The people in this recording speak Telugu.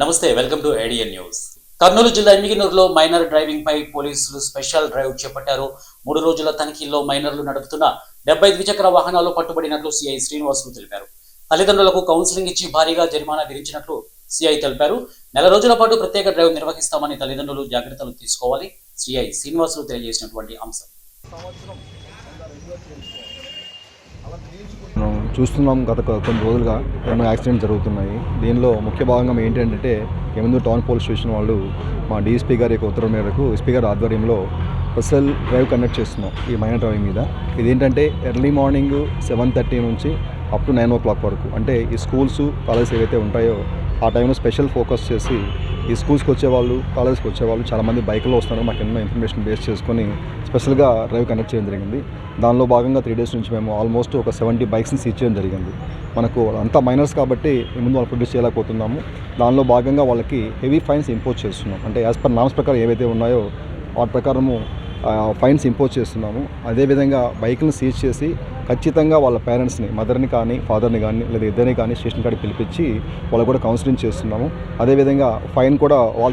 నమస్తే, వెల్కమ్ టు ఏడియన్ న్యూస్. కర్నూలు జిల్లా ఎమ్మిగనూరులో మైనర్ డ్రైవింగ్ పై పోలీసులు స్పెషల్ డ్రైవ్ చేపట్టారు. 3 రోజుల తనిఖీల్లో మైనర్లు నడుపుతున్న 70 ద్విచక్ర వాహనాలు పట్టుబడినట్లు సిఐ శ్రీనివాసులు తెలిపారు. తల్లిదండ్రులకు కౌన్సిలింగ్ ఇచ్చి భారీగా జరిమానా విధించినట్లు సిఐ తెలిపారు. 4 రోజుల పాటు ప్రత్యేక డ్రైవ్ నిర్వహిస్తామని తల్లిదండ్రులు జాగ్రత్తలు తీసుకోవాలి సిఐ శ్రీనివాసులు తెలియజేసినటువంటి అంశం. మనం చూస్తున్నాం గత కొన్ని రోజులుగా ఎన్నో యాక్సిడెంట్స్ జరుగుతున్నాయి. దీనిలో ముఖ్య భాగంగా ఏంటంటే ఎమ్మిగనూరు టౌన్ పోలీస్ స్టేషన్ వాళ్ళు మా డీఎస్పీ గారి యొక్క ఉత్తర్వు మేరకు ఎస్పీ గారి ఆధ్వర్యంలో స్పెషల్ డ్రైవ్ కండక్ట్ చేస్తున్నాం ఈ మైనర్ డ్రైవింగ్ మీద. ఇదేంటంటే ఎర్లీ మార్నింగ్ 7:30 నుంచి అప్ టు 9 o'clock వరకు, అంటే ఈ స్కూల్స్ కాలేజెస్ ఏవైతే ఉంటాయో ఆ టైంలో స్పెషల్ ఫోకస్ చేసి ఈ స్కూల్స్కి వచ్చేవాళ్ళు, కాలేజ్కి వచ్చేవాళ్ళు చాలామంది బైక్లో వస్తున్నారు. మాకు ఎన్నో ఇన్ఫర్మేషన్ బేస్ చేసుకొని స్పెషల్గా డ్రైవ్ కండక్ట్ చేయడం జరిగింది. దానిలో భాగంగా 3 days నుంచి మేము ఆల్మోస్ట్ ఒక 70 బైక్స్ని సీజ్ చేయడం జరిగింది. మనకు అంతా మైనర్స్ కాబట్టి ముందు వాళ్ళు ప్రొడ్యూస్ చేయలేకపోతున్నాము. దానిలో భాగంగా వాళ్ళకి హెవీ ఫైన్స్ ఇంపోజ్ చేస్తున్నాం. అంటే యాజ్ పర్ నామ్స్ ప్రకారం ఏవైతే ఉన్నాయో వాటి ప్రకారము ఫైన్స్ ఇంపోజ్ చేస్తున్నాము. అదేవిధంగా బైక్లను సీజ్ చేసి ఖచ్చితంగా వాళ్ళ పేరెంట్స్ని, మదర్ని కానీ ఫాదర్ని కానీ లేదా ఇద్దరిని కానీ స్టేషన్ కాడికి పిలిపించి వాళ్ళు కూడా కౌన్సిలింగ్ చేస్తున్నాము. అదేవిధంగా ఫైన్ కూడా వాళ్ళ